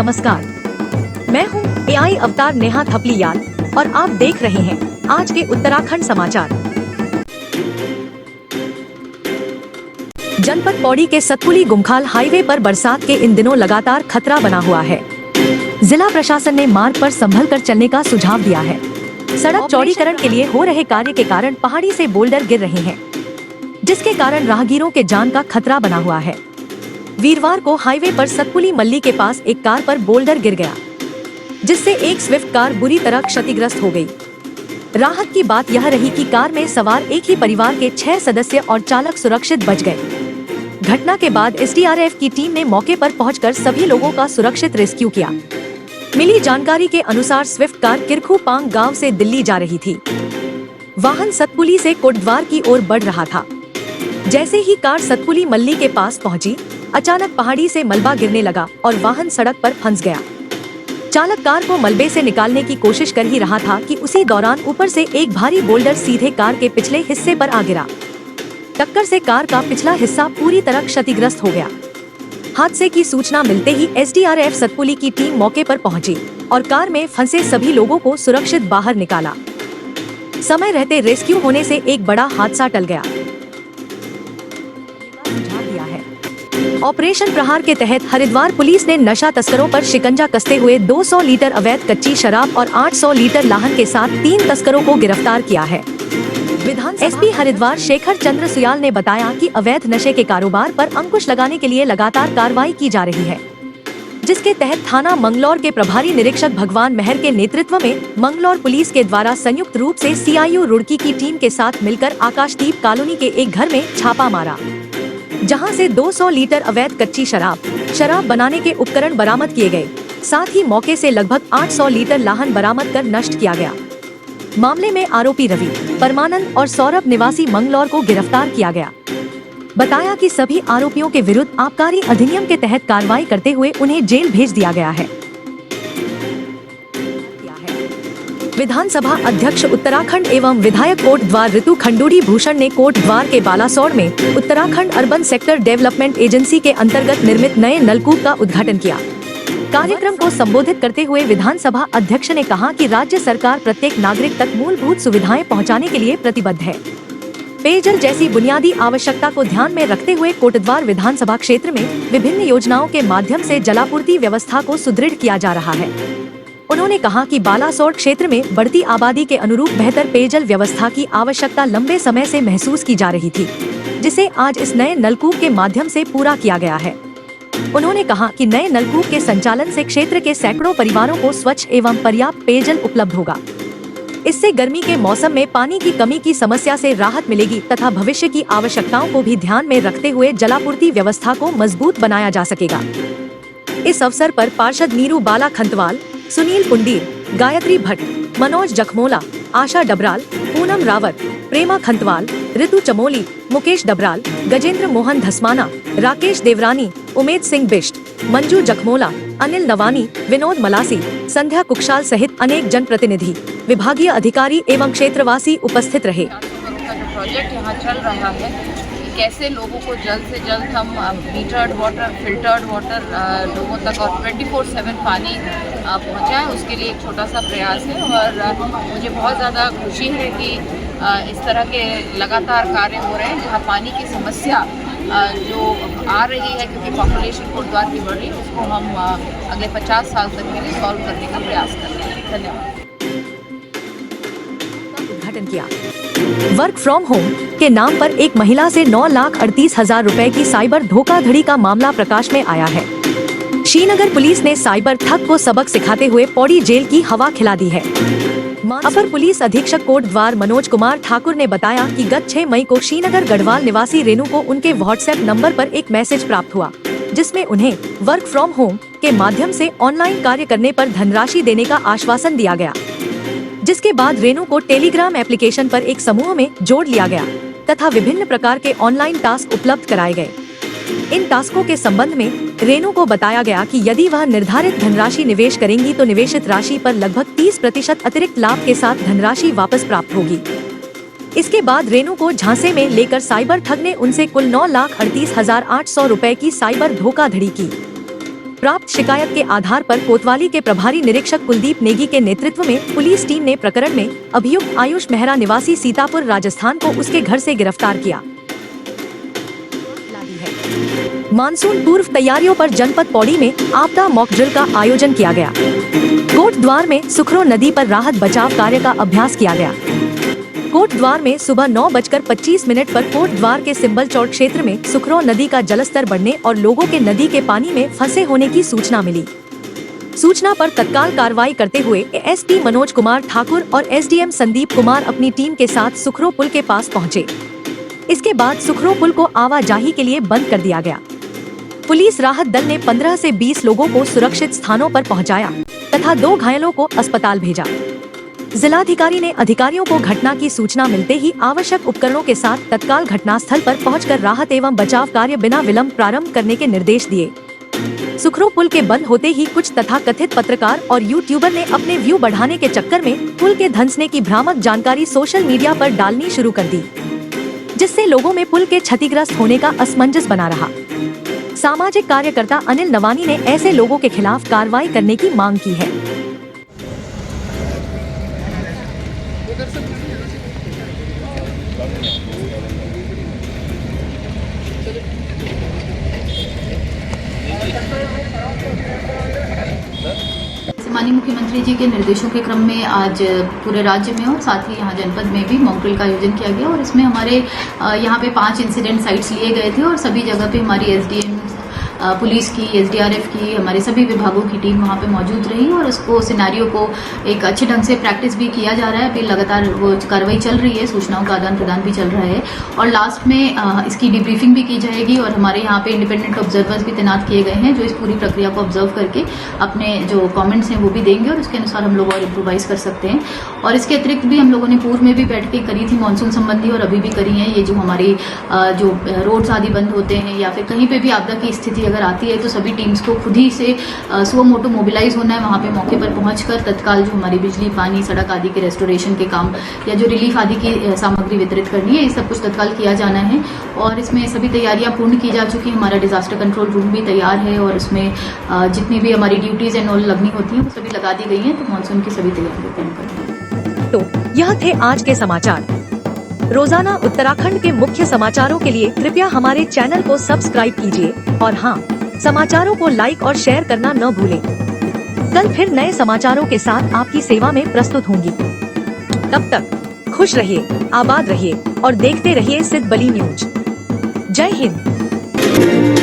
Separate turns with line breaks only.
नमस्कार, मैं हूँ एआई अवतार नेहा थपलियाल और आप देख रहे हैं आज के उत्तराखंड समाचार। जनपद पौड़ी के सतपुली गुमखाल हाईवे पर बरसात के इन दिनों लगातार खतरा बना हुआ है। जिला प्रशासन ने मार्ग पर संभल कर चलने का सुझाव दिया है। सड़क चौड़ीकरण के लिए हो रहे कार्य के कारण पहाड़ी से बोल्डर गिर रहे हैं, जिसके कारण राहगीरों के जान का खतरा बना हुआ है। वीरवार को हाईवे पर सतपुली मल्ली के पास एक कार पर बोल्डर गिर गया, जिससे एक स्विफ्ट कार बुरी तरह क्षतिग्रस्त हो गई। राहत की बात यह रही कि कार में सवार एक ही परिवार के 6 सदस्य और चालक सुरक्षित बच गए। घटना के बाद एसडीआरएफ की टीम ने मौके पर पहुंचकर सभी लोगों का सुरक्षित रेस्क्यू किया। मिली जानकारी के अनुसार स्विफ्ट कार किरखू पांग गाँव से दिल्ली जा रही थी। वाहन सतपुली से कोटद्वार की ओर बढ़ रहा था। जैसे ही कार सतपुली मल्ली के पास पहुंची, अचानक पहाड़ी से मलबा गिरने लगा और वाहन सड़क पर फंस गया। चालक कार को मलबे से निकालने की कोशिश कर ही रहा था कि उसी दौरान ऊपर से एक भारी बोल्डर सीधे कार के पिछले हिस्से पर आ गिरा। टक्कर से कार का पिछला हिस्सा पूरी तरह क्षतिग्रस्त हो गया। हादसे की सूचना मिलते ही एसडीआरएफ सतपुली की टीम मौके पर पहुंची और कार में फंसे सभी लोगों को सुरक्षित बाहर निकाला। समय रहते रेस्क्यू होने से एक बड़ा हादसा टल गया। ऑपरेशन प्रहार के तहत हरिद्वार पुलिस ने नशा तस्करों पर शिकंजा कसते हुए 200 लीटर अवैध कच्ची शराब और 800 लीटर लाहन के साथ 3 तस्करों को गिरफ्तार किया है। एसपी हरिद्वार शेखर चंद्र सुयाल ने बताया कि अवैध नशे के कारोबार पर अंकुश लगाने के लिए लगातार कार्रवाई की जा रही है, जिसके तहत थाना मंगलौर के प्रभारी निरीक्षक भगवान मेहर के नेतृत्व में मंगलौर पुलिस के द्वारा संयुक्त रूप से सीआईयू रुड़की की टीम के साथ मिलकर आकाशदीप कॉलोनी के एक घर में छापा मारा, जहां से 200 लीटर अवैध कच्ची शराब बनाने के उपकरण बरामद किए गए। साथ ही मौके से लगभग 800 लीटर लाहन बरामद कर नष्ट किया गया। मामले में आरोपी रवि, परमानंद और सौरभ निवासी मंगलौर को गिरफ्तार किया गया। बताया कि सभी आरोपियों के विरुद्ध आबकारी अधिनियम के तहत कार्रवाई करते हुए उन्हें जेल भेज दिया गया है। विधानसभा अध्यक्ष उत्तराखंड एवं विधायक कोटद्वार ऋतु खंडूड़ी भूषण ने कोटद्वार के बालासोर में Uttarakhand urban sector development agency के अंतर्गत निर्मित नए नलकूप का उद्घाटन किया। कार्यक्रम को संबोधित करते हुए विधानसभा अध्यक्ष ने कहा कि राज्य सरकार प्रत्येक नागरिक तक मूलभूत सुविधाएं पहुंचाने के लिए प्रतिबद्ध है। पेयजल जैसी बुनियादी आवश्यकता को ध्यान में रखते हुए कोटद्वार विधानसभा क्षेत्र में विभिन्न योजनाओं के माध्यम से जलापूर्ति व्यवस्था को सुदृढ़ किया जा रहा है। उन्होंने कहा कि बालासोर क्षेत्र में बढ़ती आबादी के अनुरूप बेहतर पेयजल व्यवस्था की आवश्यकता लंबे समय से महसूस की जा रही थी, जिसे आज इस नए नलकूप के माध्यम से पूरा किया गया है। उन्होंने कहा कि नए नलकूप के संचालन से क्षेत्र के सैकड़ों परिवारों को स्वच्छ एवं पर्याप्त पेयजल उपलब्ध होगा। इससे गर्मी के मौसम में पानी की कमी की समस्या से राहत मिलेगी तथा भविष्य की आवश्यकताओं को भी ध्यान में रखते हुए जलापूर्ति व्यवस्था को मजबूत बनाया जा सकेगा। इस अवसर पर पार्षद नीरू बाला खंतवाल, सुनील पुंडीर, गायत्री भट्ट, मनोज जखमोला, आशा डबराल, पूनम रावत, प्रेमा खंतवाल, ऋतु चमोली, मुकेश डबराल, गजेंद्र मोहन धस्माना, राकेश देवरानी, उमेद सिंह बिष्ट, मंजू जखमोला, अनिल नवानी, विनोद मलासी, संध्या कुक्षाल सहित अनेक जनप्रतिनिधि, विभागीय अधिकारी एवं क्षेत्रवासी उपस्थित रहे।
प्रोजेक्ट यहाँ चल रहा है, कैसे लोगों को जल्द से जल्द हम मीटर्ड वाटर, फिल्टर्ड वाटर लोगों तक और 24/7 पानी पहुँचाएं, उसके लिए एक छोटा सा प्रयास है। और मुझे बहुत ज़्यादा खुशी है कि इस तरह के लगातार कार्य हो रहे हैं, जहाँ पानी की समस्या जो आ रही है क्योंकि पॉपुलेशन कोटद्वार की बढ़ रही है, उसको हम अगले 50 साल तक के लिए सॉल्व करने का प्रयास कर रहे हैं। धन्यवाद।
किया। वर्क फ्रॉम होम के नाम पर एक महिला से 9,38,000 रुपए की साइबर धोखाधड़ी का मामला प्रकाश में आया है। श्रीनगर पुलिस ने साइबर ठग को सबक सिखाते हुए पौड़ी जेल की हवा खिला दी है। अपर पुलिस अधीक्षक कोटद्वार मनोज कुमार ठाकुर ने बताया कि गत 6 मई को श्रीनगर गढ़वाल निवासी रेनू को उनके व्हाट्सएप नंबर पर एक मैसेज प्राप्त हुआ, जिसमें उन्हें वर्क फ्रॉम होम के माध्यम से ऑनलाइन कार्य करने पर धनराशि देने का आश्वासन दिया गया, जिसके बाद रेनू को टेलीग्राम एप्लीकेशन पर एक समूह में जोड़ लिया गया तथा विभिन्न प्रकार के ऑनलाइन टास्क उपलब्ध कराए गए। इन टास्कों के संबंध में रेनू को बताया गया कि यदि वह निर्धारित धनराशि निवेश करेंगी तो निवेशित राशि पर लगभग 30% अतिरिक्त लाभ के साथ धनराशि वापस प्राप्त होगी। इसके बाद रेनू को झांसे में लेकर साइबर ठग ने उनसे कुल 9,38,800 रुपए की साइबर धोखाधड़ी की। प्राप्त शिकायत के आधार पर कोतवाली के प्रभारी निरीक्षक कुलदीप नेगी के नेतृत्व में पुलिस टीम ने प्रकरण में अभियुक्त आयुष मेहरा निवासी सीतापुर राजस्थान को उसके घर से गिरफ्तार किया। मानसून पूर्व तैयारियों पर जनपद पौड़ी में आपदा मॉक ड्रिल का आयोजन किया गया। कोट द्वार में सुखरो नदी पर राहत बचाव कार्य का अभ्यास किया गया। कोट द्वार में सुबह 9:25 पर कोट द्वार के सिंबल चौक क्षेत्र में सुखरो नदी का जलस्तर बढ़ने और लोगों के नदी के पानी में फंसे होने की सूचना मिली। सूचना पर तत्काल कार्रवाई करते हुए एसपी मनोज कुमार ठाकुर और एसडीएम संदीप कुमार अपनी टीम के साथ सुखरो पुल के पास पहुंचे। इसके बाद सुखरो पुल को आवाजाही के लिए बंद कर दिया गया। पुलिस राहत दल ने 15 से 20 लोगों को सुरक्षित स्थानों पर पहुंचाया तथा 2 घायलों को अस्पताल भेजा। जिलाधिकारी ने अधिकारियों को घटना की सूचना मिलते ही आवश्यक उपकरणों के साथ तत्काल घटनास्थल पर पहुंचकर राहत एवं बचाव कार्य बिना विलंब प्रारंभ करने के निर्देश दिए। सुखरो पुल के बंद होते ही कुछ तथाकथित पत्रकार और यूट्यूबर ने अपने व्यू बढ़ाने के चक्कर में पुल के धंसने की भ्रामक जानकारी सोशल मीडिया पर डालनी शुरू कर दी, जिससे लोगों में पुल के क्षतिग्रस्त होने का असमंजस बना रहा। सामाजिक कार्यकर्ता अनिल नवानी ने ऐसे लोगों के खिलाफ कार्रवाई करने की मांग की है।
माननीय मुख्यमंत्री जी के निर्देशों के क्रम में आज पूरे राज्य में और साथ ही यहाँ जनपद में भी मॉक ड्रिल का आयोजन किया गया और इसमें हमारे यहाँ पे 5 इंसिडेंट साइट्स लिए गए थे और सभी जगह पे हमारी एसडीएम पुलिस की, एसडीआरएफ की, हमारे सभी विभागों की टीम वहाँ पे मौजूद रही और उसको सिनेरियो को एक अच्छे ढंग से प्रैक्टिस भी किया जा रहा है। अभी लगातार वो कार्रवाई चल रही है, सूचनाओं का आदान प्रदान भी चल रहा है और लास्ट में इसकी डिब्रीफिंग भी की जाएगी और हमारे यहाँ पे इंडिपेंडेंट ऑब्जर्वर्स भी तैनात किए गए हैं जो इस पूरी प्रक्रिया को ऑब्जर्व करके अपने जो कॉमेंट्स हैं वो भी देंगे और उसके अनुसार हम लोग और इम्प्रोवाइज कर सकते हैं। और इसके अतिरिक्त भी हम लोगों ने पूर्व में भी बैठकें करी थी मानसून संबंधी और अभी भी करी हैं। ये जो हमारी जो रोड्स आदि बंद होते हैं या फिर कहीं पे भी आपदा की स्थिति अगर आती है तो सभी टीम्स को खुद ही से स्व मोटो मोबिलाइज होना है, वहाँ पे मौके पर पहुंचकर तत्काल जो हमारी बिजली, पानी, सड़क आदि के रेस्टोरेशन के काम या जो रिलीफ आदि की सामग्री वितरित करनी है, ये सब कुछ तत्काल किया जाना है। और इसमें सभी तैयारियां पूर्ण की जा चुकी हैं। हमारा डिजास्टर कंट्रोल रूम भी तैयार है और उसमें जितनी भी हमारी ड्यूटीज एंड ऑल लगनी होती हैं वो सभी लगा दी गई हैं। तो मानसून की सभी तैयारियां पूर्ण कर।
तो यह थे आज के समाचार। रोजाना उत्तराखंड के मुख्य समाचारों के लिए कृपया हमारे चैनल को सब्सक्राइब कीजिए और हाँ, समाचारों को लाइक और शेयर करना न भूलें। कल फिर नए समाचारों के साथ आपकी सेवा में प्रस्तुत होंगी। तब तक खुश रहिए, आबाद रहिए और देखते रहिए सिद्ध बली न्यूज। जय हिंद।